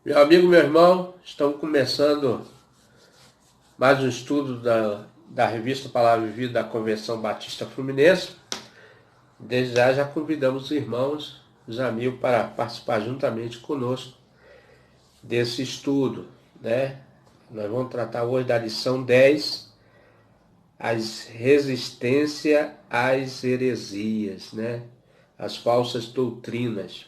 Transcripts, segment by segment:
Meu amigo, meu irmão, estamos começando mais um estudo da revista Palavra e Vida da Convenção Batista Fluminense. Desde já convidamos os irmãos, os amigos, para participar juntamente conosco desse estudo, né? Nós vamos tratar hoje da lição 10, as resistência às heresias, né? As falsas doutrinas.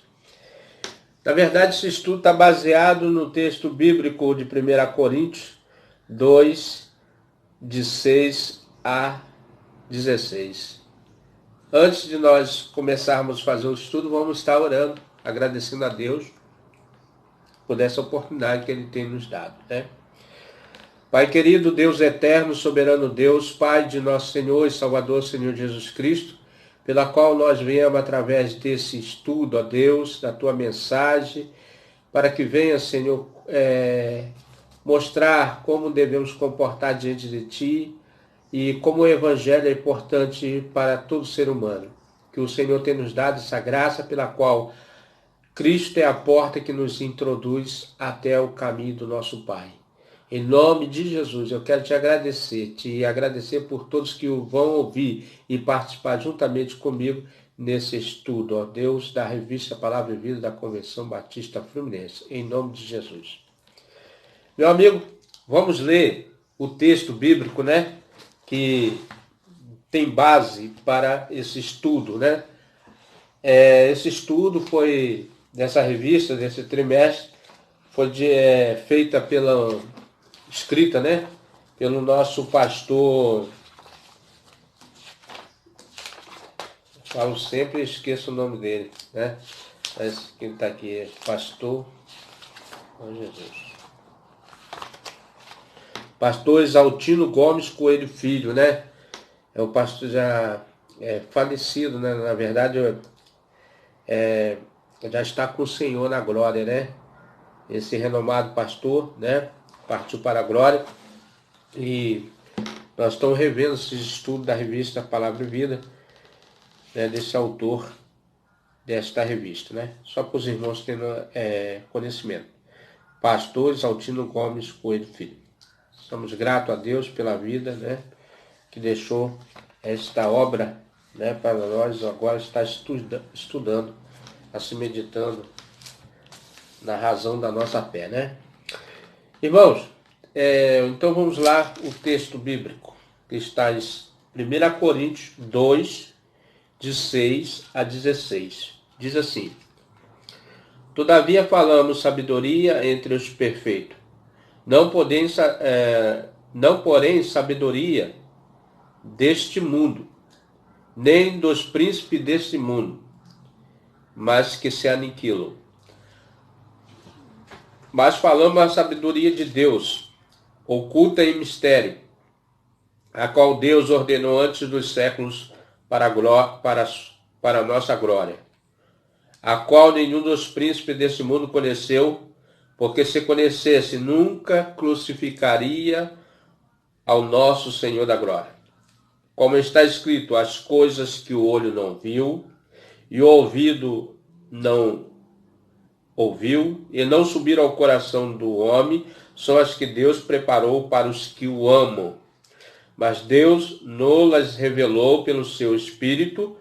Na verdade, esse estudo está baseado no texto bíblico de 1 Coríntios 2, de 6 a 16. Antes de nós começarmos a fazer o estudo, vamos estar orando, agradecendo a Deus por essa oportunidade que Ele tem nos dado, né? Pai querido, Deus eterno, soberano Deus, Pai de nosso Senhor e Salvador, Senhor Jesus Cristo, pela qual nós viemos através desse estudo, ó Deus, da Tua mensagem, para que venha, Senhor, mostrar como devemos comportar diante de Ti e como o Evangelho é importante para todo ser humano. Que o Senhor tenha nos dado essa graça pela qual Cristo é a porta que nos introduz até o caminho do nosso Pai. Em nome de Jesus, eu quero te agradecer por todos que o vão ouvir e participar juntamente comigo nesse estudo, ó Deus, da revista Palavra e Vida da Convenção Batista Fluminense, em nome de Jesus. Meu amigo, vamos ler o texto bíblico, né, que tem base para esse estudo, né? Esse estudo foi, dessa revista, desse trimestre, foi feita escrita, né, pelo nosso pastor, falo sempre e esqueço o nome dele, né? Mas quem está aqui é pastor, oh Jesus, pastor Exaltino Gomes Coelho Filho, né? É o pastor já falecido, né? Na verdade, já está com o Senhor na glória, né? Esse renomado pastor, né? Partiu para a glória. E nós estamos revendo esse estudo da revista Palavra e Vida, né? Desse autor desta revista, né? Só para os irmãos terem conhecimento. Pastor Exaltino Gomes Coelho Filho. Somos gratos a Deus pela vida, né? Que deixou esta obra, né? Para nós agora estar estudando, assim meditando na razão da nossa fé, né? Irmãos, então vamos lá, o texto bíblico, que está em 1 Coríntios 2, de 6 a 16. Diz assim: Todavia falamos sabedoria entre os perfeitos, não porém sabedoria deste mundo, nem dos príncipes deste mundo, mas que se aniquilam. Mas falamos a sabedoria de Deus, oculta em mistério, a qual Deus ordenou antes dos séculos para a nossa glória, a qual nenhum dos príncipes desse mundo conheceu, porque se conhecesse, nunca crucificaria ao nosso Senhor da glória. Como está escrito, as coisas que o olho não viu, e o ouvido não ouviu, e não subiram ao coração do homem, são as que Deus preparou para os que o amam. Mas Deus nos revelou pelo seu Espírito,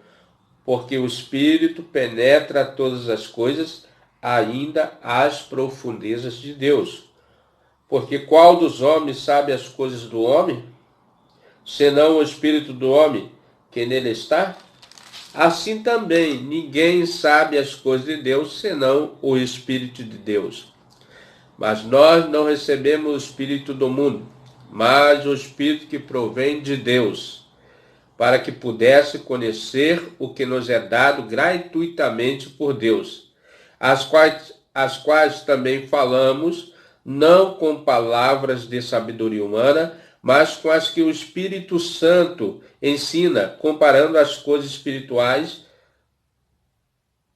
porque o Espírito penetra todas as coisas, ainda as profundezas de Deus. Porque qual dos homens sabe as coisas do homem, senão o Espírito do homem que nele está? Assim também ninguém sabe as coisas de Deus, senão o Espírito de Deus. Mas nós não recebemos o Espírito do mundo, mas o Espírito que provém de Deus, para que pudesse conhecer o que nos é dado gratuitamente por Deus, as quais também falamos, não com palavras de sabedoria humana, mas com as que o Espírito Santo ensina, comparando as coisas espirituais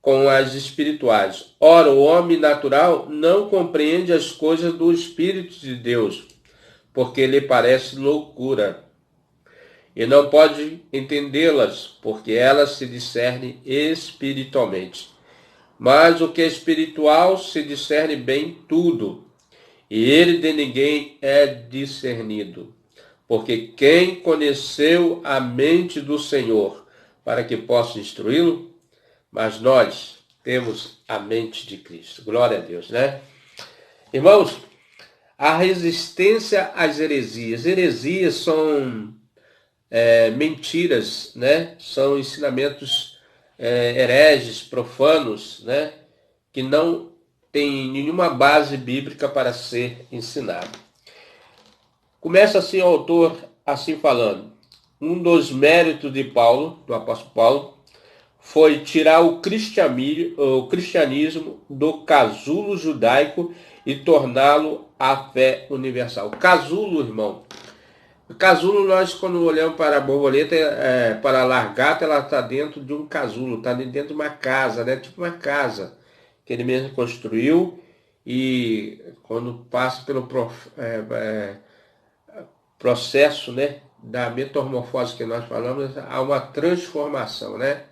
com as espirituais. Ora, o homem natural não compreende as coisas do Espírito de Deus, porque lhe parece loucura, e não pode entendê-las, porque elas se discernem espiritualmente. Mas o que é espiritual se discerne bem tudo, e ele de ninguém é discernido. Porque quem conheceu a mente do Senhor para que possa instruí-lo? Mas nós temos a mente de Cristo. Glória a Deus, né? Irmãos, a resistência às heresias. Heresias são mentiras, né? São ensinamentos hereges, profanos, né? Que não tem nenhuma base bíblica para ser ensinado. Começa assim o autor assim falando: um dos méritos de Paulo, do apóstolo Paulo, foi tirar o cristianismo do casulo judaico e torná-lo a fé universal. Casulo, irmão. O casulo, nós quando olhamos para a borboleta, para a largata, ela está dentro de um casulo, está dentro de uma casa, né? Tipo uma casa que ele mesmo construiu, e quando passa pelo processo, né, da metamorfose que nós falamos, há uma transformação, né?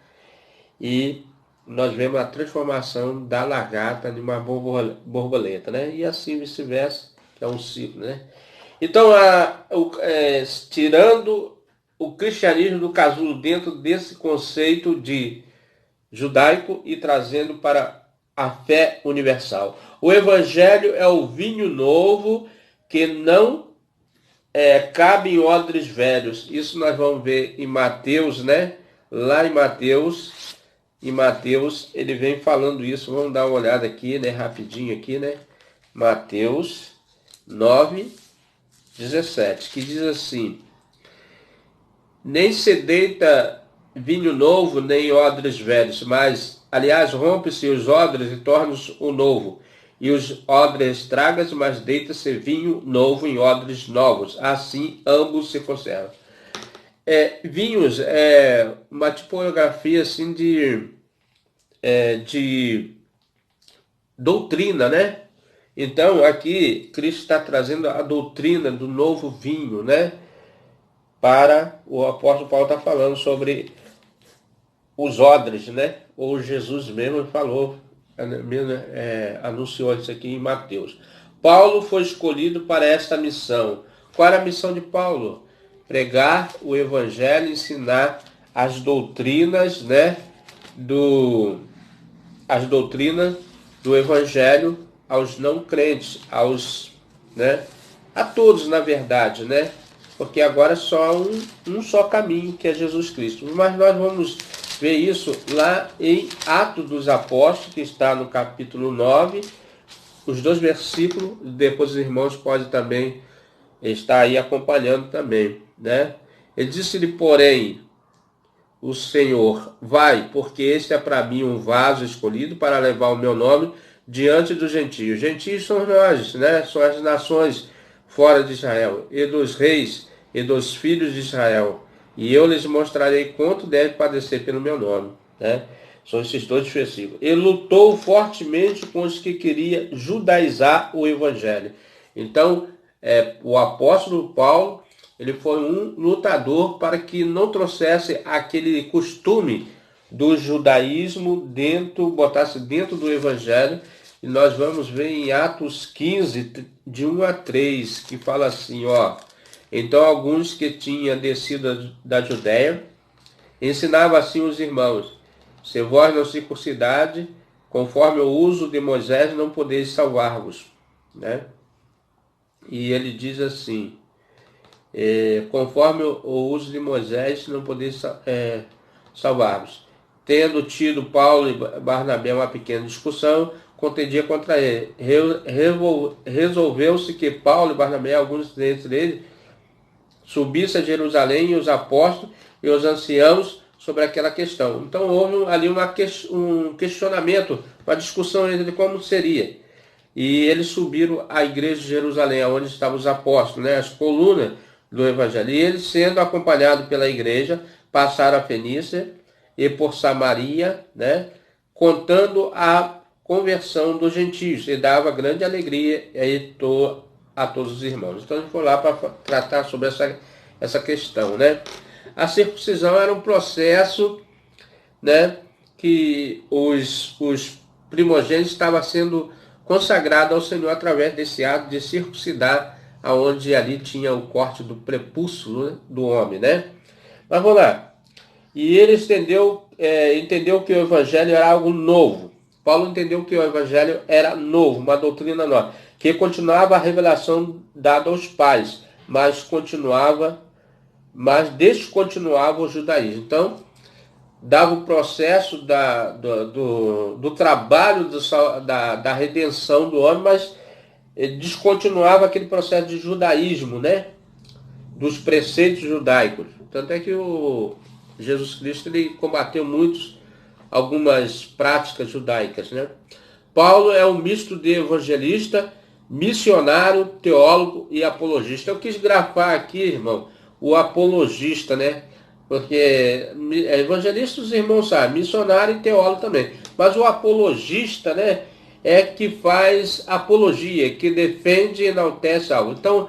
E nós vemos a transformação da lagarta em uma borboleta, né? E assim vice-versa, que é um ciclo, né? Então, tirando o cristianismo do casulo dentro desse conceito de judaico e trazendo para a fé universal. O evangelho é o vinho novo que não cabe em odres velhos. Isso nós vamos ver em Mateus, né? Lá em Mateus, ele vem falando isso. Vamos dar uma olhada aqui, né? Rapidinho aqui, né? Mateus 9:17, que diz assim: nem se deita vinho novo, nem odres velhos, mas, aliás, rompe-se os odres e torna-se o novo. E os odres estragas, mas deita-se vinho novo em odres novos. Assim, ambos se conservam. Vinhos é uma tipografia assim de doutrina, né? Então, aqui, Cristo está trazendo a doutrina do novo vinho, né? Para o apóstolo Paulo está falando sobre os odres, né? Ou Jesus mesmo falou, anunciou isso aqui em Mateus. Paulo foi escolhido para esta missão. Qual era a missão de Paulo? Pregar o evangelho, ensinar as doutrinas, né? As doutrinas do evangelho aos não crentes, né? A todos, na verdade, né? Porque agora é só um só caminho, que é Jesus Cristo. Mas nós vamos ver isso lá em Atos dos Apóstolos, que está no capítulo 9, os 2 versículos, depois os irmãos podem também estar aí acompanhando também, né? Ele disse-lhe, porém, o Senhor: vai, porque este é para mim um vaso escolhido para levar o meu nome diante dos gentios. Gentios são nós, né? São as nações fora de Israel, e dos reis e dos filhos de Israel. E eu lhes mostrarei quanto deve padecer pelo meu nome, né? São esses 2 versículos. Ele lutou fortemente com os que queriam judaizar o evangelho. Então, o apóstolo Paulo, ele foi um lutador para que não trouxesse aquele costume do judaísmo botasse dentro do evangelho. E nós vamos ver em Atos 15, de 1-3, que fala assim, ó: então alguns que tinham descido da Judéia ensinavam assim os irmãos: se vós não circuncidade, conforme o uso de Moisés, não podeis salvar-vos, né? E ele diz assim: conforme o uso de Moisés, não podeis salvar-vos. Tendo tido Paulo e Barnabé uma pequena discussão, contendia contra ele. Resolveu-se que Paulo e Barnabé, alguns dentre eles, subissem a Jerusalém, e os apóstolos e os anciãos sobre aquela questão. Então houve ali um questionamento, uma discussão entre como seria. E eles subiram à igreja de Jerusalém, onde estavam os apóstolos, né, as colunas do evangelho. E eles, sendo acompanhados pela igreja, passaram a Fenícia e por Samaria, né, contando a conversão dos gentios, e dava grande alegria a todos os irmãos. Então a gente foi lá para tratar sobre essa questão, né? A circuncisão era um processo, né, que os primogênito estava sendo consagrado ao Senhor através desse ato de circuncidar, aonde ali tinha o corte do prepúcio, né, do homem, né? Mas vamos lá. E ele entendeu que o evangelho era algo novo. Paulo entendeu que o evangelho era novo, uma doutrina nova, que continuava a revelação dada aos pais, mas descontinuava o judaísmo. Então, dava o processo do trabalho da redenção do homem, mas descontinuava aquele processo de judaísmo, né? Dos preceitos judaicos. Tanto é que o Jesus Cristo ele combateu algumas práticas judaicas, né? Paulo é um misto de evangelista, missionário, teólogo e apologista. Eu quis grafar aqui, irmão, o apologista, né? Porque evangelista os irmãos sabem, missionário e teólogo também. Mas o apologista, né, é que faz apologia, que defende e enaltece algo. Então,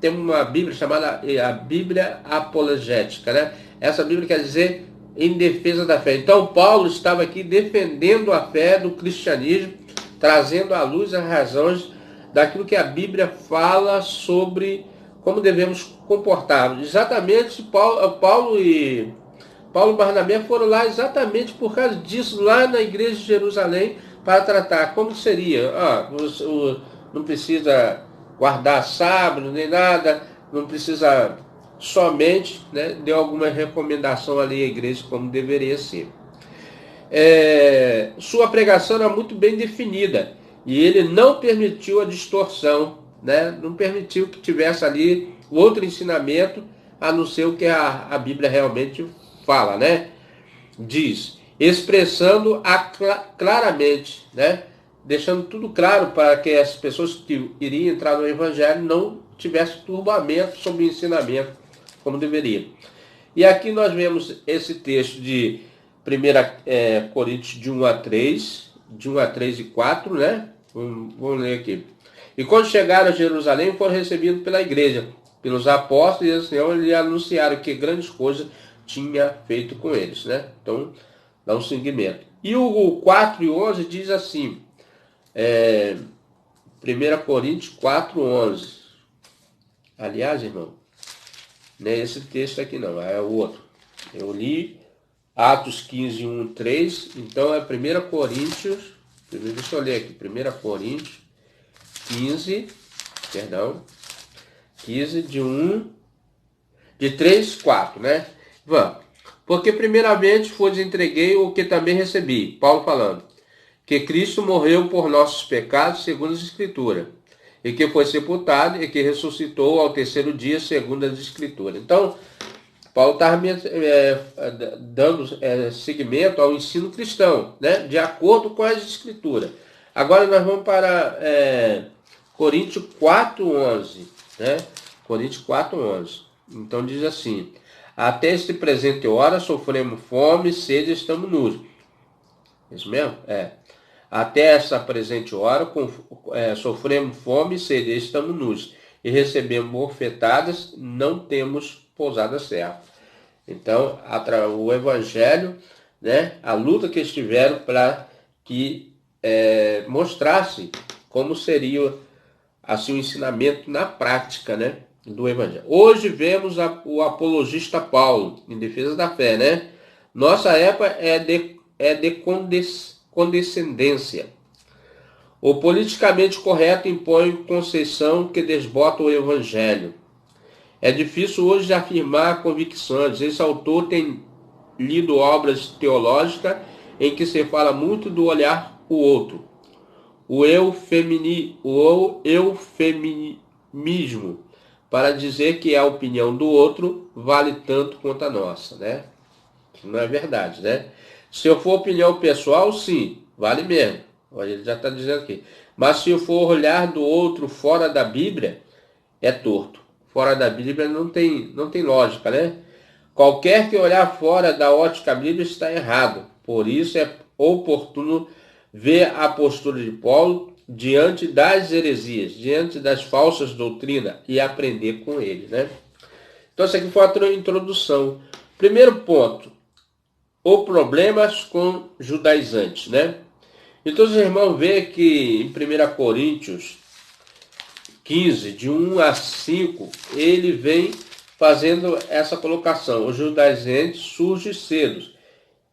tem uma Bíblia chamada a Bíblia Apologética, né? Essa Bíblia quer dizer em defesa da fé. Então, Paulo estava aqui defendendo a fé do cristianismo, trazendo à luz as razões daquilo que a Bíblia fala sobre como devemos comportar. Exatamente, Paulo e Barnabé foram lá exatamente por causa disso, lá na igreja de Jerusalém, para tratar como seria. Não precisa guardar sábado nem nada, não precisa somente, né, deu alguma recomendação ali à igreja como deveria ser. Sua pregação era muito bem definida e ele não permitiu a distorção, né, não permitiu que tivesse ali outro ensinamento a não ser o que a Bíblia realmente fala, né? Diz, expressando claramente, né? Deixando tudo claro para que as pessoas que iriam entrar no Evangelho não tivessem turbamento sobre o ensinamento como deveria. E aqui nós vemos esse texto de 1 Coríntios de 1 a 3 e 4, né? Vamos ler aqui. E quando chegaram a Jerusalém, foram recebidos pela igreja, pelos apóstolos, e o Senhor lhe anunciaram que grandes coisas tinha feito com eles, né? Então, dá um seguimento. E o 4 e 11 diz assim, 1 Coríntios 4, 11. Aliás, irmão, não é esse texto aqui não, é o outro. Eu li Atos 15, 1, 3, então é 1 Coríntios, deixa eu ler aqui, 1 Coríntios 15, 3, 4, né? Vamos. Porque primeiramente vos entreguei o que também recebi, Paulo falando, que Cristo morreu por nossos pecados, segundo as Escrituras, e que foi sepultado e que ressuscitou ao terceiro dia, segundo as Escrituras. Então, Paulo estava dando seguimento ao ensino cristão, né? De acordo com as Escrituras. Agora nós vamos para Coríntios 4:11, né? Coríntios 4:11. Então diz assim, até este presente hora sofremos fome, sede e estamos nus. Isso mesmo? Até essa presente hora sofremos fome e sede e estamos nus. E recebemos bofetadas, não temos pousada certa. Então, o Evangelho, né, a luta que eles tiveram para que mostrasse como seria assim, o ensinamento na prática, né, do Evangelho. Hoje vemos o apologista Paulo, em defesa da fé, né? Nossa época é de condescendência. O politicamente correto impõe concessão que desbota o Evangelho. É difícil hoje afirmar convicções. Esse autor tem lido obras teológicas em que se fala muito do olhar o outro. O eufemismo, para dizer que a opinião do outro vale tanto quanto a nossa, né? Não é verdade, né? Se eu for opinião pessoal, sim, vale mesmo. Olha, ele já está dizendo aqui. Mas se eu for olhar do outro fora da Bíblia, é torto. Fora da Bíblia não tem lógica, né? Qualquer que olhar fora da ótica bíblica está errado. Por isso é oportuno ver a postura de Paulo diante das heresias, diante das falsas doutrinas e aprender com ele, né? Então, essa aqui foi a introdução. Primeiro ponto, ou problemas com judaizantes, né? Então os irmãos veem que em 1 Coríntios 15, de 1 a 5, ele vem fazendo essa colocação. Os judaizantes surgem cedo.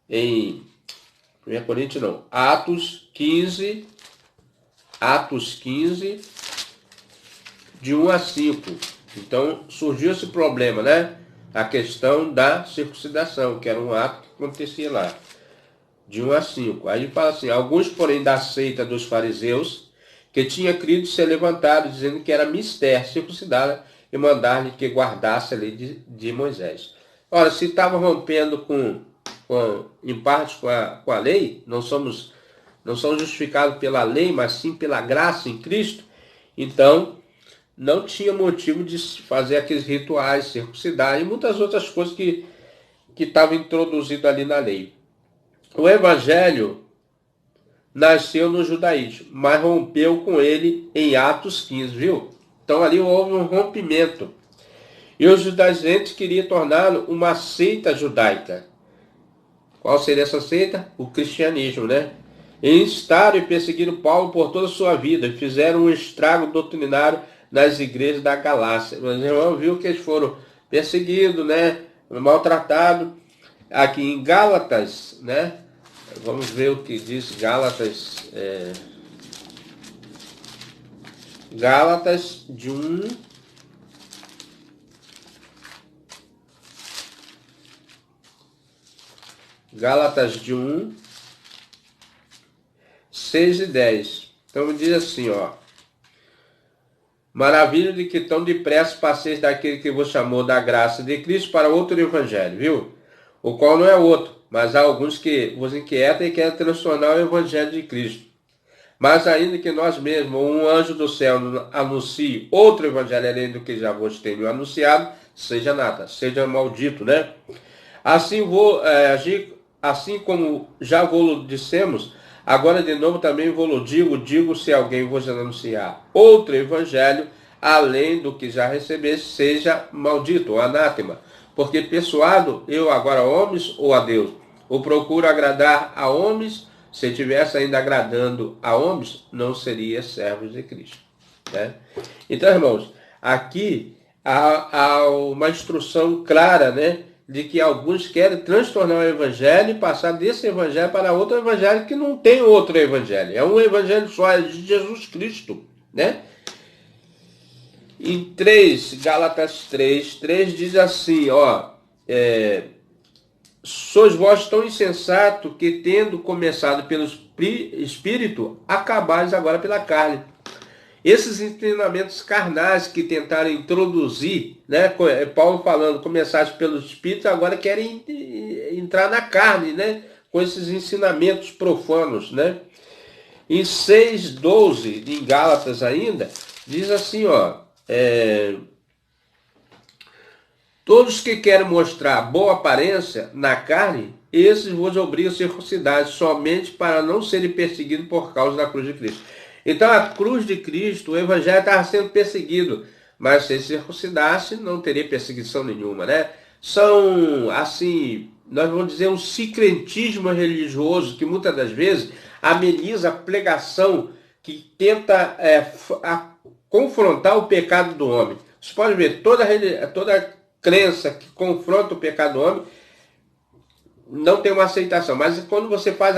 Em 1 Coríntios não, Atos 15, de 1 a 5. Então surgiu esse problema, né? A questão da circuncidação, que era um ato que acontecia lá, de 1 a 5. Aí ele fala assim: alguns, porém, da seita dos fariseus, que tinha crido, se levantaram, dizendo que era mister circuncidá-la e mandar-lhe que guardasse a lei de Moisés. Ora, se estava rompendo em parte com a lei, não somos justificados pela lei, mas sim pela graça em Cristo, então não tinha motivo de fazer aqueles rituais, circuncidar e muitas outras coisas que estavam introduzidas ali na lei. O evangelho nasceu no judaísmo, mas rompeu com ele em Atos 15, viu? Então ali houve um rompimento. E os judaizantes queriam torná-lo uma seita judaica. Qual seria essa seita? O cristianismo, né? E instaram e perseguiram Paulo por toda a sua vida. E fizeram um estrago doutrinário nas igrejas da Galácia. Mas o irmão viu que eles foram perseguidos, né? Maltratados. Aqui em Gálatas, né? Vamos ver o que diz Gálatas. Gálatas de 1. Gálatas de 1, 6 e 10. Então diz assim, ó. Maravilha de que tão depressa passeis daquele que vos chamou da graça de Cristo para outro evangelho, viu? O qual não é outro, mas há alguns que vos inquietam e querem transtornar o evangelho de Cristo. Mas ainda que nós mesmos, ou um anjo do céu, anuncie outro evangelho além do que já vos tenho anunciado, seja nada, seja maldito, né? Assim como já vos dissemos, agora de novo também vos digo se alguém vos anunciar outro evangelho, além do que já recebeste, seja maldito, ou anátema. Porque persuado eu agora a homens ou a Deus? Ou procuro agradar a homens? Se estivesse ainda agradando a homens, não seria servos de Cristo, né? Então, irmãos, aqui há uma instrução clara, né? De que alguns querem transtornar o evangelho e passar desse evangelho para outro evangelho que não tem outro evangelho. É um evangelho só, é de Jesus Cristo, né? Em Gálatas 3 diz assim, ó, sois vós tão insensato que, tendo começado pelo Espírito, acabais agora pela carne. Esses ensinamentos carnais que tentaram introduzir, né, Paulo falando, começaste pelo Espírito, agora querem entrar na carne, né, com esses ensinamentos profanos, né. Em 6:12, em Gálatas ainda, diz assim, ó, todos que querem mostrar boa aparência na carne, esses vos obrigam a circuncidar somente para não serem perseguidos por causa da cruz de Cristo. Então a cruz de Cristo, o evangelho estava sendo perseguido, mas se circuncidasse não teria perseguição nenhuma, né? São, assim, nós vamos dizer um sincretismo religioso que muitas das vezes ameniza a pregação que tenta confrontar o pecado do homem. Você pode ver, toda crença que confronta o pecado do homem não tem uma aceitação, mas quando você faz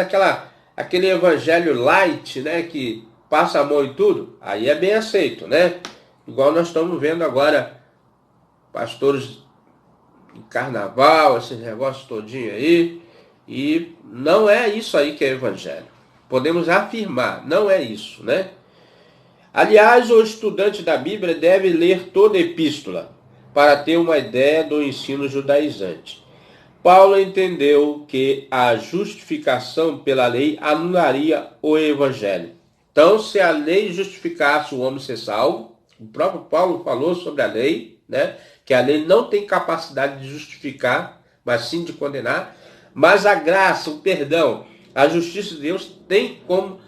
aquele evangelho light, né, que passa a mão e tudo, aí é bem aceito, né? Igual nós estamos vendo agora pastores de carnaval, esses negócios todinho aí, e não é isso aí que é evangelho. Podemos afirmar, não é isso, né? Aliás, o estudante da Bíblia deve ler toda a epístola para ter uma ideia do ensino judaizante. Paulo entendeu que a justificação pela lei anularia o evangelho. Então, se a lei justificasse o homem ser salvo, o próprio Paulo falou sobre a lei, né? Que a lei não tem capacidade de justificar, mas sim de condenar. Mas a graça, o perdão, a justiça de Deus tem como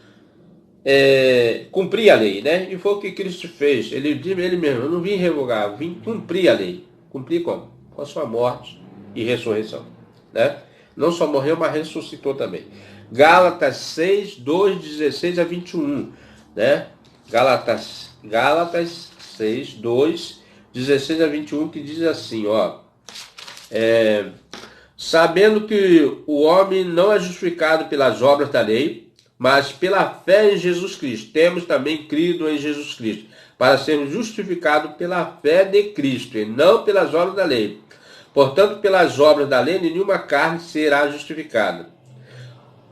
cumprir a lei, né? E foi o que Cristo fez. Ele disse ele mesmo, eu não vim revogar, eu vim cumprir a lei. Cumprir como? Com a sua morte e ressurreição, né? Não só morreu, mas ressuscitou também. Gálatas 6, 2, 16 a 21. Né? Gálatas 6, 2, 16 a 21, que diz assim, ó. Sabendo que o homem não é justificado pelas obras da lei, mas pela fé em Jesus Cristo. Temos também crido em Jesus Cristo, para sermos justificados pela fé de Cristo, e não pelas obras da lei. Portanto, pelas obras da lei, nenhuma carne será justificada.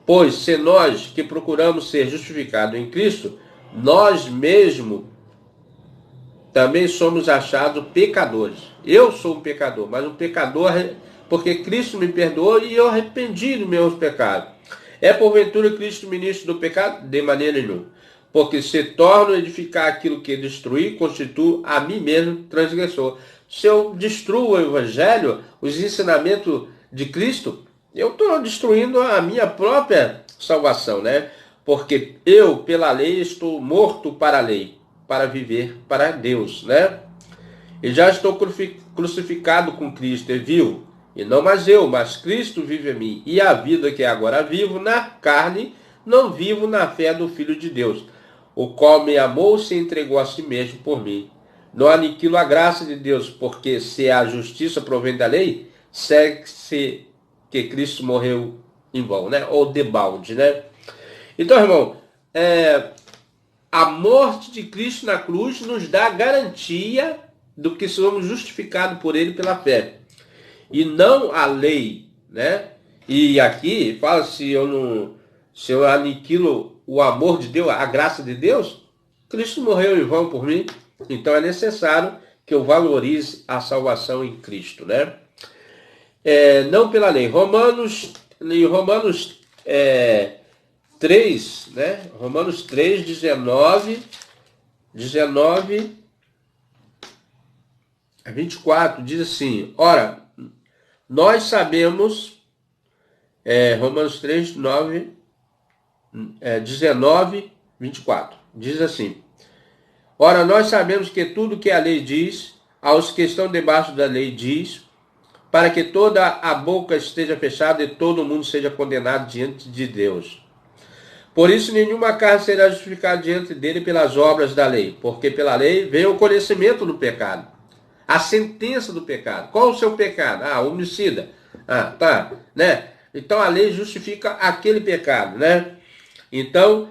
Pois, se nós que procuramos ser justificados em Cristo, nós mesmos também somos achados pecadores. Eu sou um pecador, mas um pecador porque Cristo me perdoou e eu arrependi dos meus pecados. É porventura Cristo ministro do pecado? De maneira nenhuma. Porque se torno a edificar aquilo que destruí, constituo a mim mesmo transgressor. Se eu destruo o Evangelho, os ensinamentos de Cristo, eu estou destruindo a minha própria salvação, né? Porque eu, pela lei, estou morto para a lei, para viver para Deus, né? E já estou crucificado com Cristo, e vivo. E não mais eu, mas Cristo vive em mim. E a vida que agora vivo na carne, não vivo na fé do Filho de Deus, o qual me amou e se entregou a si mesmo por mim. Não aniquilo a graça de Deus, porque se a justiça provém da lei, segue-se que Cristo morreu em vão, né? Ou debalde, né? Então, irmão, a morte de Cristo na cruz nos dá garantia do que somos justificados por Ele pela fé. E não a lei, né? E aqui fala se eu aniquilo o amor de Deus, a graça de Deus, Cristo morreu em vão por mim. Então é necessário que eu valorize a salvação em Cristo, né? Não pela lei. Em Romanos 3, né? Romanos 3, 19 a 24, diz assim, ora, nós sabemos, Romanos 3, 19, 24, diz assim, ora, nós sabemos que tudo que a lei diz, aos que estão debaixo da lei diz, para que toda a boca esteja fechada e todo mundo seja condenado diante de Deus. Por isso, nenhuma carne será justificada diante dele pelas obras da lei, porque pela lei veio o conhecimento do pecado, a sentença do pecado. Qual o seu pecado? Homicida. Tá, né? Então a lei justifica aquele pecado, né? Então,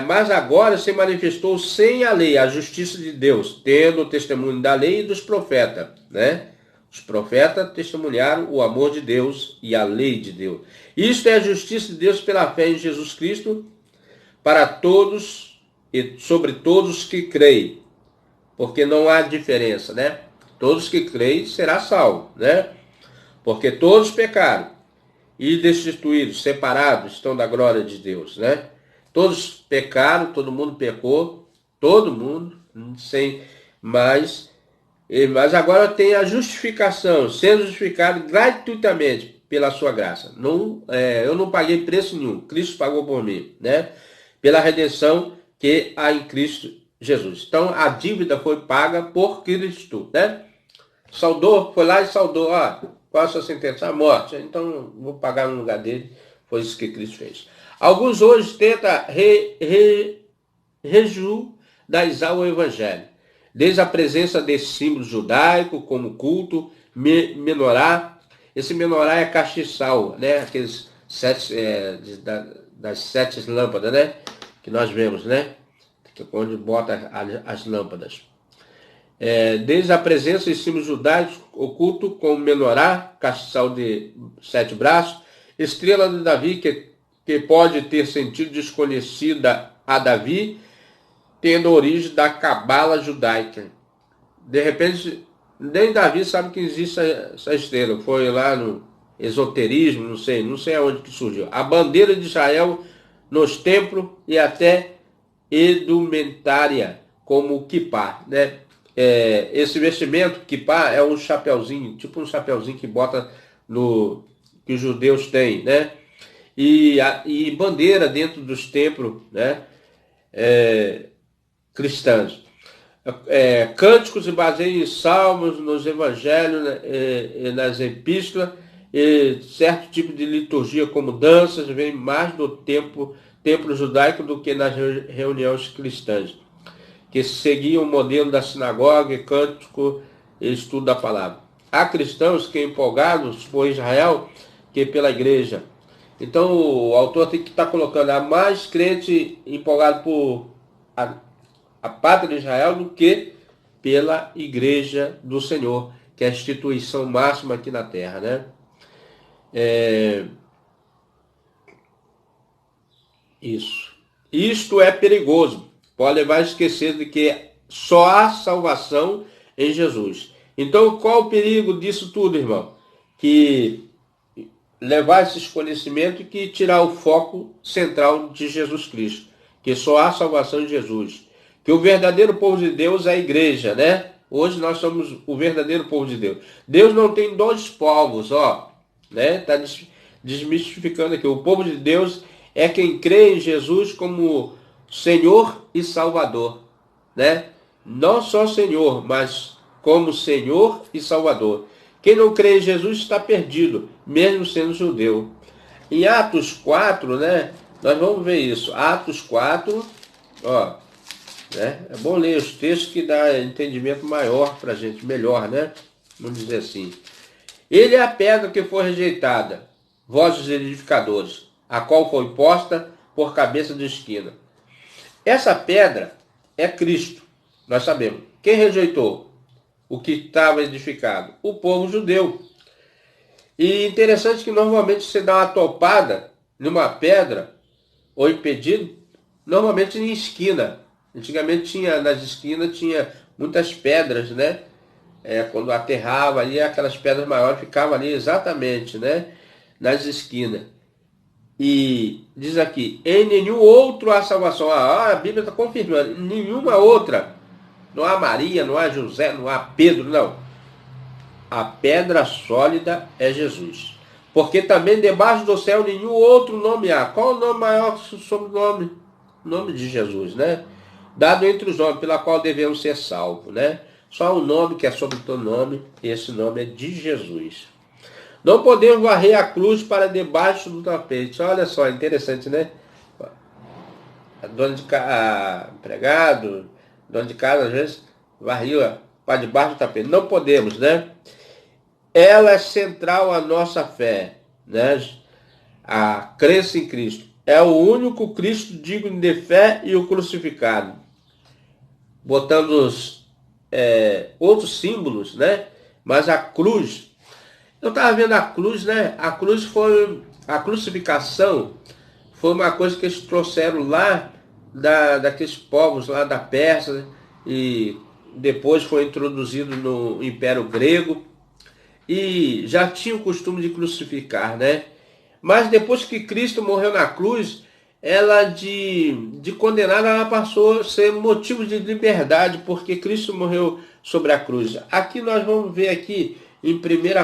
mas agora se manifestou sem a lei a justiça de Deus, tendo o testemunho da lei e dos profetas, né? Os profetas testemunharam o amor de Deus e a lei de Deus. Isto é a justiça de Deus pela fé em Jesus Cristo, para todos e sobre todos que creem, porque não há diferença, né? Todos que creem será salvo, né? Porque todos pecaram e destituídos, separados estão da glória de Deus, né? Todos pecaram, todo mundo pecou, todo mundo, mas agora tem a justificação, sendo justificado gratuitamente pela sua graça. Eu não paguei preço nenhum, Cristo pagou por mim, né? Pela redenção que há em Cristo Jesus. Então a dívida foi paga por Cristo, né? Foi lá e saudou, qual a sua sentença? A morte. Então vou pagar no lugar dele. Foi isso que Cristo fez. Alguns hoje tentam rejudaizar o Evangelho. Desde a presença desse símbolo judaico, como culto, menorá. Esse menorá é castiçal, né? Aqueles das 7 lâmpadas, né? Que nós vemos, né? Onde bota as lâmpadas. Desde a presença em símbolos judaicos, oculto como menorá, castiçal de 7 braços, estrela de Davi, que pode ter sentido desconhecida a Davi, tendo origem da cabala judaica. De repente, nem Davi sabe que existe essa estrela. Foi lá no esoterismo, não sei aonde que surgiu. A bandeira de Israel nos templos e até edumentária, como o kippá, né? Esse vestimento, kippá, é um chapeuzinho, tipo um chapeuzinho que bota que os judeus têm, né? E bandeira dentro dos templos, né? Cristãos. Cânticos se baseiam em salmos, nos evangelhos, nas epístolas, e certo tipo de liturgia como danças vem mais do templo judaico do que nas reuniões cristãs, que seguiam o modelo da sinagoga, cântico e estudo da palavra. Há cristãos que empolgados por Israel que pela igreja. Então o autor tem que estar colocando a mais crente empolgado por a pátria de Israel do que pela igreja do Senhor, que é a instituição máxima aqui na terra, né? Isso. Isto é perigoso. Pode levar a esquecer de que só há salvação em Jesus. Então, qual o perigo disso tudo, irmão? Que levar esses conhecimentos e que tirar o foco central de Jesus Cristo. Que só há salvação em Jesus. Que o verdadeiro povo de Deus é a igreja, né? Hoje nós somos o verdadeiro povo de Deus. Deus não tem dois povos, ó. Né? Está desmistificando aqui. O povo de Deus é quem crê em Jesus como Senhor e Salvador, né? Não só Senhor, mas como Senhor e Salvador. Quem não crê em Jesus está perdido, mesmo sendo judeu. Em Atos 4, né? Nós vamos ver isso. Atos 4, ó, né? É bom ler os textos que dá entendimento maior para a gente, melhor, né? Vamos dizer assim. Ele é a pedra que foi rejeitada, vós os edificadores, a qual foi posta por cabeça de esquina. Essa pedra é Cristo, nós sabemos. Quem rejeitou o que estava edificado? O povo judeu. E interessante que normalmente você dá uma topada numa pedra, ou impedido, normalmente em esquina. Antigamente tinha, nas esquinas tinha muitas pedras, né? Quando aterrava ali, aquelas pedras maiores ficavam ali exatamente, né? Nas esquinas. E diz aqui, em nenhum outro há salvação. A Bíblia está confirmando, em nenhuma outra. Não há Maria, não há José, não há Pedro, não. A pedra sólida é Jesus. Porque também debaixo do céu nenhum outro nome há. Qual o nome maior sobre o nome? O nome de Jesus, né? Dado entre os homens, pela qual devemos ser salvos, né? Só um nome que é sobre o teu nome, esse nome é de Jesus. Não podemos varrer a cruz para debaixo do tapete. Olha só, interessante, né? A dona de casa, empregado, dona de casa, às vezes, varria para debaixo do tapete. Não podemos, né? Ela é central à nossa fé, né? A crença em Cristo. É o único Cristo digno de fé e o crucificado. Botando outros símbolos, né? Mas a cruz, eu estava vendo a cruz, né? A cruz foi, a crucificação foi uma coisa que eles trouxeram lá daqueles povos lá da Pérsia e depois foi introduzido no Império Grego e já tinha o costume de crucificar, né? Mas depois que Cristo morreu na cruz, ela de condenada, ela passou a ser motivo de liberdade, porque Cristo morreu sobre a cruz. Aqui nós vamos ver aqui em 1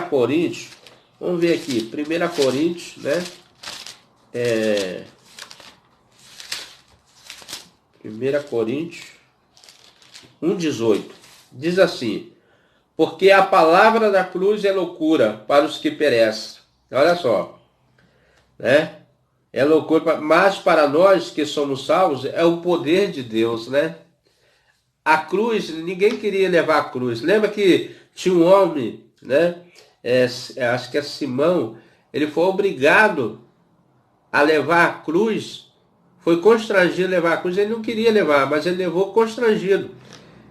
Coríntios, vamos ver aqui, 1 Coríntios, né? 1 Coríntios 1,18, diz assim, porque a palavra da cruz é loucura para os que perecem. Olha só, né? É loucura, mas para nós que somos salvos é o poder de Deus, né? A cruz, ninguém queria levar a cruz. Lembra que tinha um homem, né? Acho que é Simão, ele foi obrigado a levar a cruz, foi constrangido a levar a cruz, ele não queria levar, mas ele levou constrangido.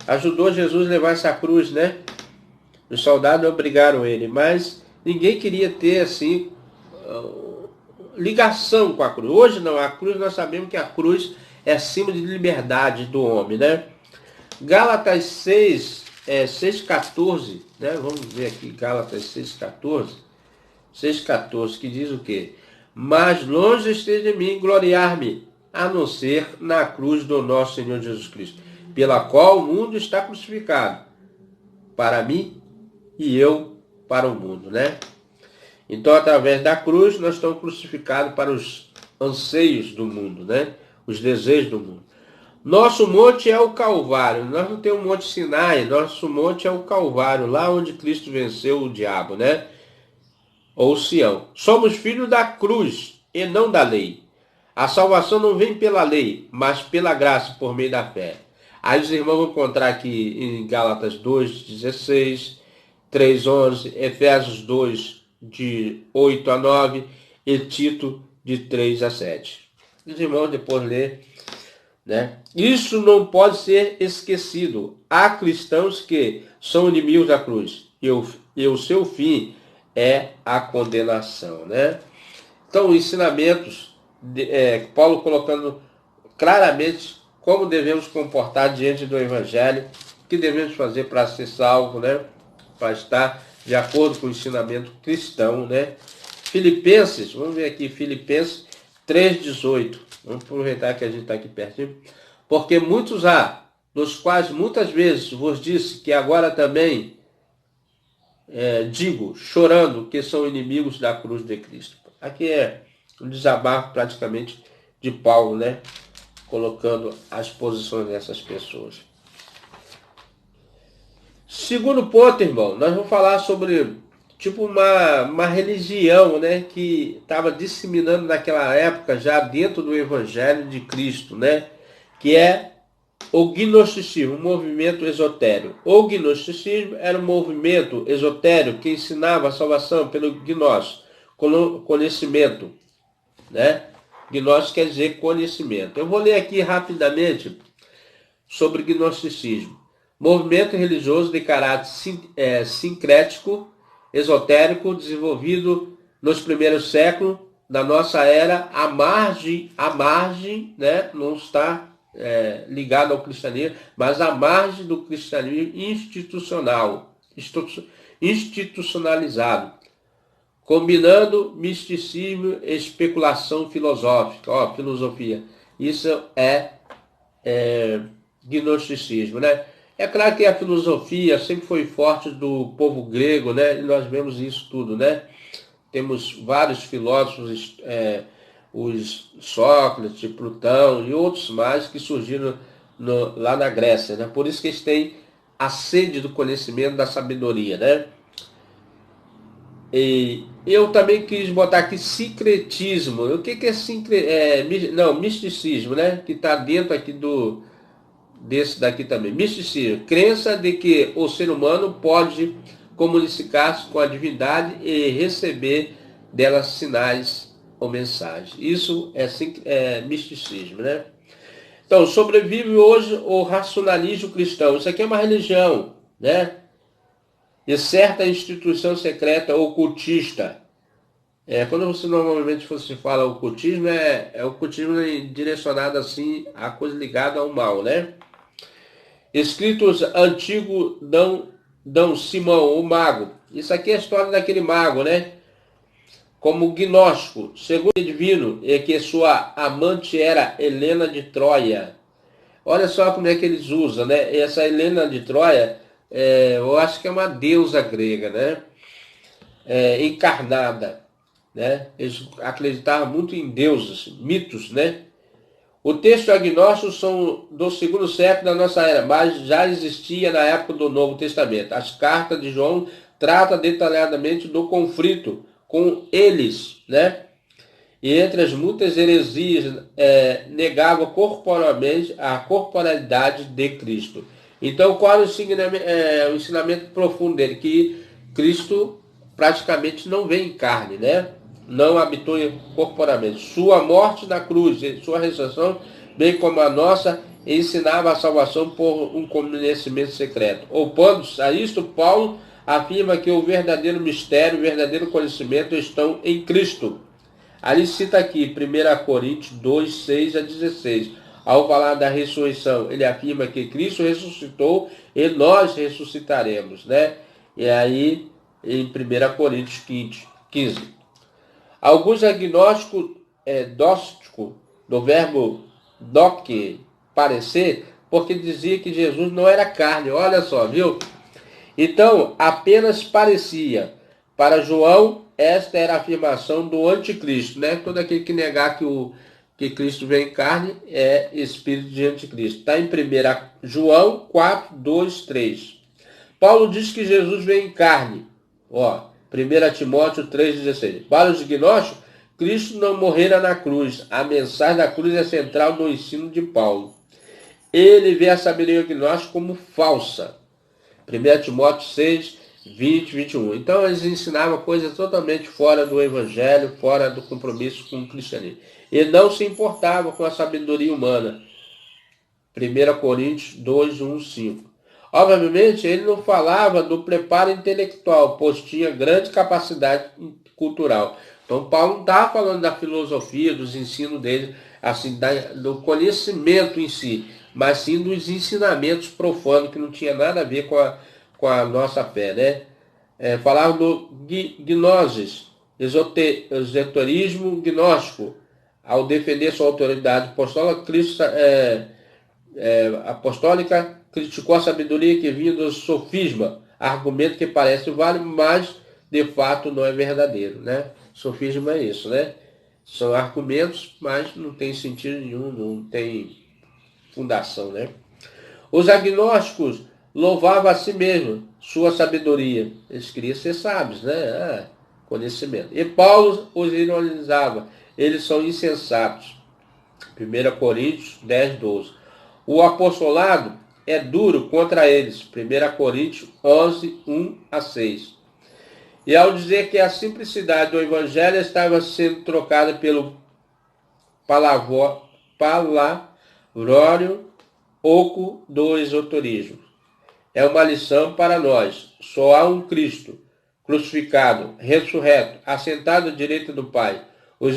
Ajudou Jesus a levar essa cruz, né? Os soldados obrigaram ele, mas ninguém queria ter assim ligação com a cruz. Hoje não, a cruz nós sabemos que a cruz é símbolo de liberdade do homem, né? Gálatas 6,14, né? Vamos ver aqui, Gálatas 6,14, que diz o quê? Mas longe esteja de mim gloriar-me, a não ser na cruz do nosso Senhor Jesus Cristo, pela qual o mundo está crucificado, para mim e eu para o mundo, né? Então, através da cruz, nós estamos crucificados para os anseios do mundo, né? Os desejos do mundo. Nosso monte é o Calvário. Nós não temos o Monte Sinai, nosso monte é o Calvário, lá onde Cristo venceu o diabo, né? ou Sião. Somos filhos da cruz e não da lei. A salvação não vem pela lei, mas pela graça por meio da fé. Aí os irmãos vão encontrar aqui em Gálatas 2:16, 3:11, Efésios 2, de 8 a 9 e Tito, de 3 a 7. Os irmãos depois lê, né? Isso não pode ser esquecido. Há cristãos que são inimigos da cruz e o seu fim é a condenação, né? Então, ensinamentos, Paulo colocando claramente como devemos comportar diante do Evangelho, o que devemos fazer para ser salvo, né? Para estar de acordo com o ensinamento cristão, né? Filipenses, vamos ver aqui, Filipenses 3:18. Vamos aproveitar que a gente está aqui pertinho. Porque muitos há, dos quais muitas vezes vos disse que agora também digo, chorando, que são inimigos da cruz de Cristo. Aqui é um desabafo praticamente de Paulo, né? Colocando as posições dessas pessoas. Segundo ponto, irmão, nós vamos falar sobre tipo uma religião, né, que estava disseminando naquela época já dentro do Evangelho de Cristo, né, que é o gnosticismo, um movimento esotérico. O gnosticismo era um movimento esotérico que ensinava a salvação pelo gnós, conhecimento, né? Gnós quer dizer conhecimento. Eu vou ler aqui rapidamente sobre gnosticismo. Movimento religioso de caráter sincrético, esotérico, desenvolvido nos primeiros séculos da nossa era, à margem, né? Não está ligado ao cristianismo, mas à margem do cristianismo institucionalizado, combinando misticismo e especulação filosófica. Filosofia. Isso é gnosticismo, né? É claro que a filosofia sempre foi forte do povo grego, né? E nós vemos isso tudo, né? Temos vários filósofos, os Sócrates, Plutão e outros mais que surgiram lá na Grécia, né? Por isso que eles têm a sede do conhecimento, da sabedoria, né? E eu também quis botar aqui sincretismo. O que é misticismo, né? Que está dentro aqui desse daqui também. Misticismo, crença de que o ser humano pode comunicar-se com a divindade e receber dela sinais ou mensagens. Isso é misticismo, né? Então, sobrevive hoje o racionalismo cristão. Isso aqui é uma religião, né? De certa instituição secreta ocultista. Quando você normalmente fala ocultismo, é ocultismo direcionado assim a coisa ligada ao mal, né? Escritos antigos dão Simão, o mago. Isso aqui é a história daquele mago, né? Como gnóstico, segundo o divino, é que sua amante era Helena de Troia. Olha só como é que eles usam, né? Essa Helena de Troia, eu acho que é uma deusa grega, né? Encarnada, né? Eles acreditavam muito em deuses, mitos, né? O texto agnóstico são do segundo século da nossa era, mas já existia na época do Novo Testamento. As cartas de João tratam detalhadamente do conflito com eles, né? E entre as muitas heresias, negava corporalmente a corporalidade de Cristo. Então, qual é o ensinamento profundo dele? Que Cristo praticamente não vem em carne, né? Não habitou corporalmente. Sua morte na cruz, sua ressurreição, bem como a nossa, ensinava a salvação por um conhecimento secreto. Opondo-se a isto, Paulo afirma que o verdadeiro mistério, o verdadeiro conhecimento estão em Cristo. Ali cita aqui, 1 Coríntios 2, 6 a 16. Ao falar da ressurreição, ele afirma que Cristo ressuscitou e nós ressuscitaremos, né? E aí, em 1 Coríntios 15. Alguns agnósticos dósticos do verbo doque, parecer, porque dizia que Jesus não era carne. Olha só, viu? Então, apenas parecia. Para João, esta era a afirmação do anticristo, né? Todo aquele que negar que Cristo vem em carne é espírito de anticristo. Está em 1 João 4, 2, 3. Paulo diz que Jesus vem em carne. 1 Timóteo 3,16. Para os gnósticos, Cristo não morrera na cruz. A mensagem da cruz é central no ensino de Paulo. Ele vê a sabedoria gnóstica como falsa. 1 Timóteo 6, 20, 21. Então eles ensinavam coisas totalmente fora do evangelho, fora do compromisso com o cristianismo. E não se importavam com a sabedoria humana. 1 Coríntios 2, 1, 5. Obviamente, ele não falava do preparo intelectual, pois tinha grande capacidade cultural. Então, Paulo não estava falando da filosofia, dos ensinos dele, assim, do conhecimento em si, mas sim dos ensinamentos profanos, que não tinha nada a ver com a nossa fé, né? Falava do gnosis, esoterismo gnóstico, ao defender sua autoridade apostólica, criticou a sabedoria que vinha do sofisma, argumento que parece válido, mas de fato não é verdadeiro, né? Sofisma é isso, né? São argumentos, mas não tem sentido nenhum, não tem fundação, né? Os agnósticos louvavam a si mesmos, sua sabedoria. Eles queriam ser sábios, né? Conhecimento. E Paulo os ironizava. Eles são insensatos. 1 Coríntios 10, 12. O apostolado é duro contra eles. 1 Coríntios 11, 1 a 6. E ao dizer que a simplicidade do evangelho estava sendo trocada pelo palavrório oco do esoterismo. É uma lição para nós. Só há um Cristo, crucificado, ressurreto, assentado à direita do Pai. O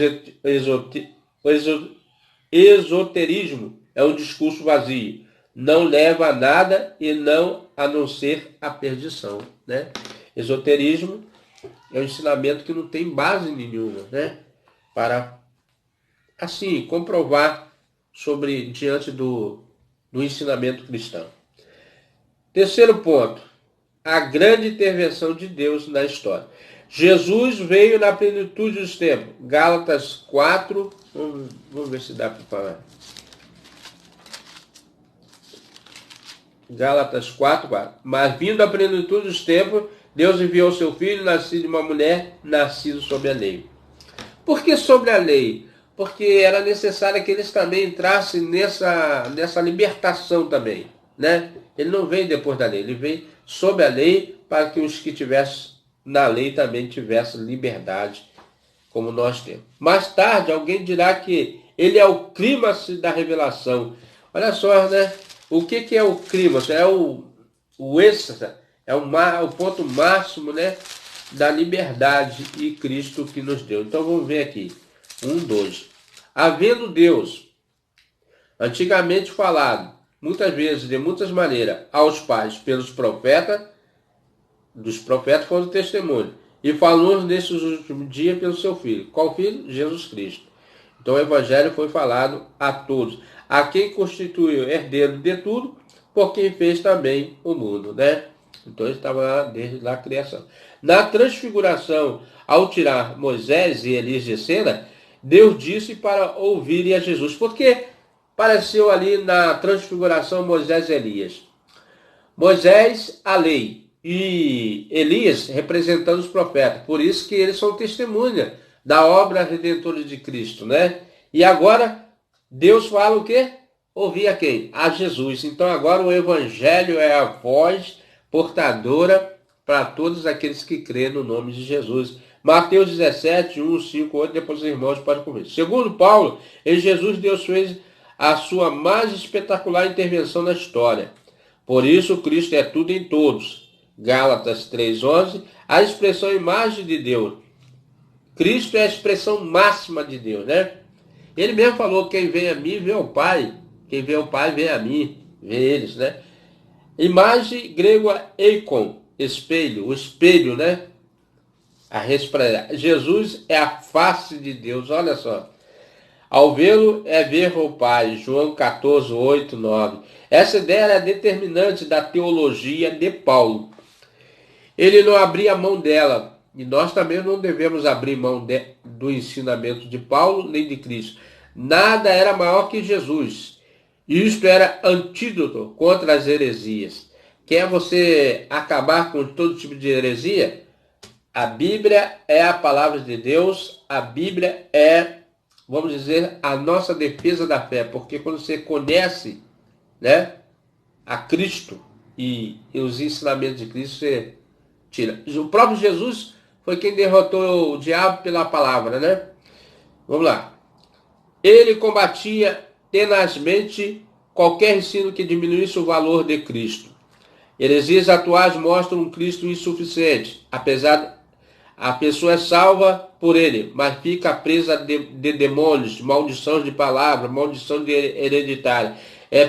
esoterismo é um discurso vazio. Não leva a nada e a não ser a perdição, né? Esoterismo é um ensinamento que não tem base nenhuma, né? Para, assim, comprovar diante do ensinamento cristão. Terceiro ponto, a grande intervenção de Deus na história. Jesus veio na plenitude dos tempos. Gálatas 4, vamos ver se dá para falar. Gálatas 4, 4. Mas vindo à plenitude dos tempos, Deus enviou seu filho, nascido de uma mulher, nascido sob a lei. Por que sobre a lei? Porque era necessário que eles também entrassem nessa libertação também, né? Ele não veio depois da lei, ele veio sob a lei para que os que tivessem na lei também tivessem liberdade, como nós temos. Mais tarde, alguém dirá que ele é o clímax da revelação. Olha só, né? O que é o clímax? É o êxtase, é o ponto máximo, né, da liberdade e Cristo que nos deu. Então vamos ver aqui. 1, 2. Havendo Deus, antigamente falado, muitas vezes, de muitas maneiras, aos pais pelos profetas, dos profetas foram testemunhos, e falou nesses últimos dias pelo seu Filho. Qual Filho? Jesus Cristo. Então o Evangelho foi falado a todos, a quem constituiu herdeiro de tudo, por quem fez também o mundo, né? Então ele estava lá desde lá a criação. Na transfiguração, ao tirar Moisés e Elias de cena, Deus disse para ouvirem a Jesus. Porque apareceu ali na transfiguração Moisés e Elias. Moisés, a lei, e Elias representando os profetas. Por isso que eles são testemunha da obra redentora de Cristo, né? E agora, Deus fala o quê? Ouvir a quem? A Jesus. Então agora o Evangelho é a voz portadora para todos aqueles que crêem no nome de Jesus. Mateus 17, 1, 5, 8, depois os irmãos podem conferir. Segundo Paulo, em Jesus Deus fez a sua mais espetacular intervenção na história. Por isso Cristo é tudo em todos. Gálatas 3:11, a expressão imagem de Deus. Cristo é a expressão máxima de Deus, né? Ele mesmo falou, quem vem a mim vê o Pai. Quem vê o Pai vê a mim, vê eles, né? Imagem grego eikon, espelho, o espelho, né? Jesus é a face de Deus, olha só. Ao vê-lo é ver o Pai, João 14, 8, 9. Essa ideia é determinante da teologia de Paulo. Ele não abria mão dela, e nós também não devemos abrir mão do ensinamento de Paulo nem de Cristo. Nada era maior que Jesus. Isto era antídoto contra as heresias. Quer você acabar com todo tipo de heresia? A Bíblia é a palavra de Deus, a Bíblia é, vamos dizer, a nossa defesa da fé, porque quando você conhece, né, a Cristo e os ensinamentos de Cristo, você tira. O próprio Jesus foi quem derrotou o diabo pela palavra, né? Vamos lá. Ele combatia tenazmente qualquer ensino que diminuísse o valor de Cristo. Heresias atuais mostram um Cristo insuficiente, apesar a pessoa é salva por ele, mas fica presa de demônios, de maldição de palavra, maldição de hereditária. É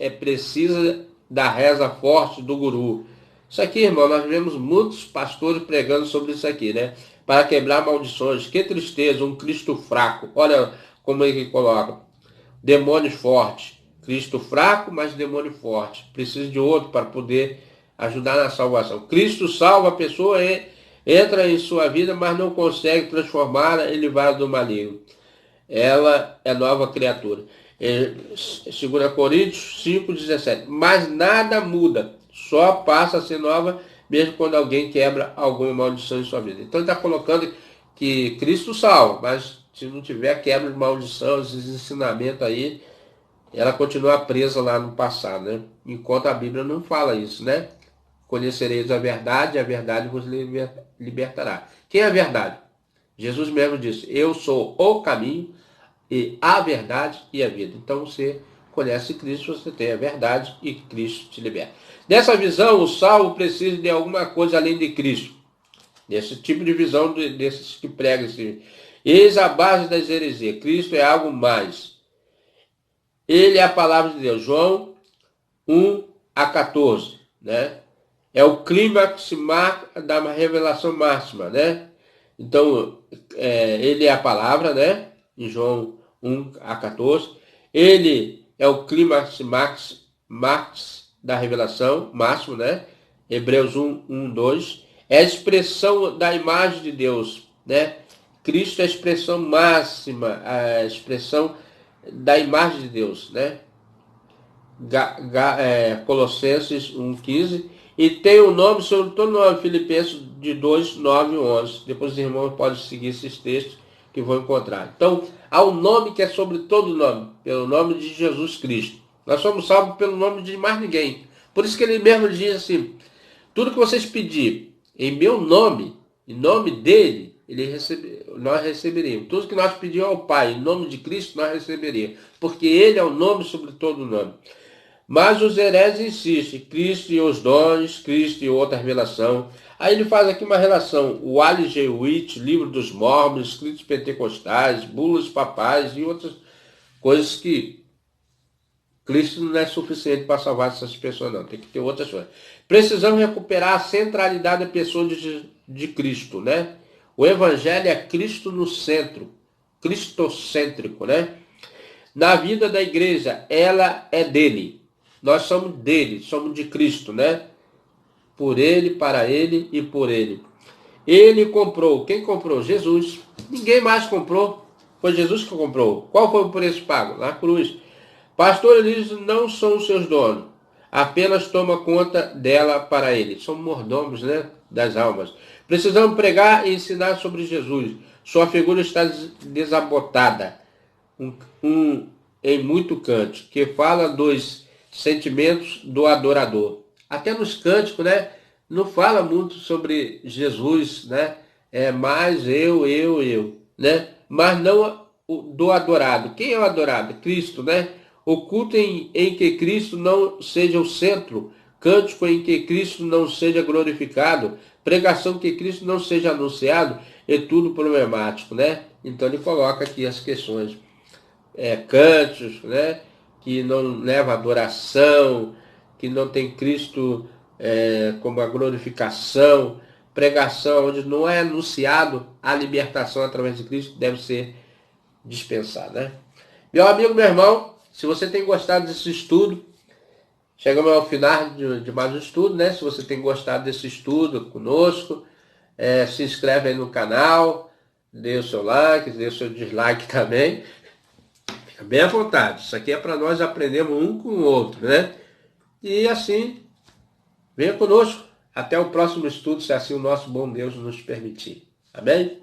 precisa da reza forte do guru. Isso aqui, irmão, nós vemos muitos pastores pregando sobre isso aqui, né? Para quebrar maldições. Que tristeza, um Cristo fraco. Olha como ele coloca. Demônios fortes. Cristo fraco, mas demônio forte. Precisa de outro para poder ajudar na salvação. Cristo salva a pessoa e entra em sua vida, mas não consegue transformá-la e livrar do maligno. Ela é nova criatura. 2 Coríntios 5,17. Mas nada muda, só passa a ser nova mesmo quando alguém quebra alguma maldição em sua vida. Então ele está colocando que Cristo salva, mas se não tiver quebra de maldição, esses ensinamentos aí, ela continua presa lá no passado, né? Enquanto a Bíblia não fala isso, né? Conhecereis a verdade vos libertará. Quem é a verdade? Jesus mesmo disse, eu sou o caminho e a verdade e a vida. Então você conhece Cristo, você tem a verdade e Cristo te liberta. Nessa visão, o salvo precisa de alguma coisa além de Cristo. Nesse tipo de visão desses que pregam esse. Eis a base das heresias. Cristo é algo mais. Ele é a palavra de Deus. João 1-14, né? É o clímax da revelação máxima, né? Então, ele é a palavra, né? Em João 1-14. Ele é o clímax max da revelação máximo, né? Hebreus 1:2. É a expressão da imagem de Deus, né? Cristo é a expressão máxima, a expressão da imagem de Deus, né? Colossenses 1:15. E tem um nome sobre todo nome, Filipenses de 2:9-11. Depois os irmãos podem seguir esses textos que vão encontrar. Então, há um nome que é sobre todo nome, pelo nome de Jesus Cristo. Nós somos salvos pelo nome de mais ninguém. Por isso que ele mesmo diz assim, tudo que vocês pedirem em meu nome, em nome dele, nós receberíamos. Tudo que nós pedimos ao Pai, em nome de Cristo, nós receberíamos. Porque ele é o nome sobre todo nome. Mas os hereges insistem, Cristo e os dons, Cristo e outra revelação. Aí ele faz aqui uma relação, o Ali G. Witt, livro dos Mormons, escritos pentecostais, bulas papais e outras coisas que Cristo não é suficiente para salvar essas pessoas, não. Tem que ter outras coisas. Precisamos recuperar a centralidade da pessoa de Cristo, né? O Evangelho é Cristo no centro, cristocêntrico, né? Na vida da igreja, ela é dele. Nós somos dele, somos de Cristo, né? Por ele, para ele e por ele. Ele comprou. Quem comprou? Jesus. Ninguém mais comprou. Foi Jesus que comprou. Qual foi o preço pago? Na cruz. Pastor Elísio não são os seus donos. Apenas toma conta dela para ele. São mordomos, né? Das almas. Precisamos pregar e ensinar sobre Jesus. Sua figura está desabotada. Em muito cântico, que fala dos sentimentos do adorador. Até nos cânticos, né? Não fala muito sobre Jesus, né? É mais eu, né? Mas não do adorado. Quem é o adorado? Cristo, né? O culto em que Cristo não seja o centro, cântico em que Cristo não seja glorificado, pregação que Cristo não seja anunciado, é tudo problemático, né? Então ele coloca aqui as questões. Cânticos, né? Que não leva adoração, que não tem Cristo como a glorificação, pregação onde não é anunciado a libertação através de Cristo, deve ser dispensada, né? Meu amigo, meu irmão, se você tem gostado desse estudo, chegamos ao final de mais um estudo, né? Se você tem gostado desse estudo conosco, se inscreve aí no canal, dê o seu like, dê o seu dislike também. Fica bem à vontade. Isso aqui é para nós aprendermos um com o outro, né? E assim, venha conosco. Até o próximo estudo, se assim o nosso bom Deus nos permitir. Amém?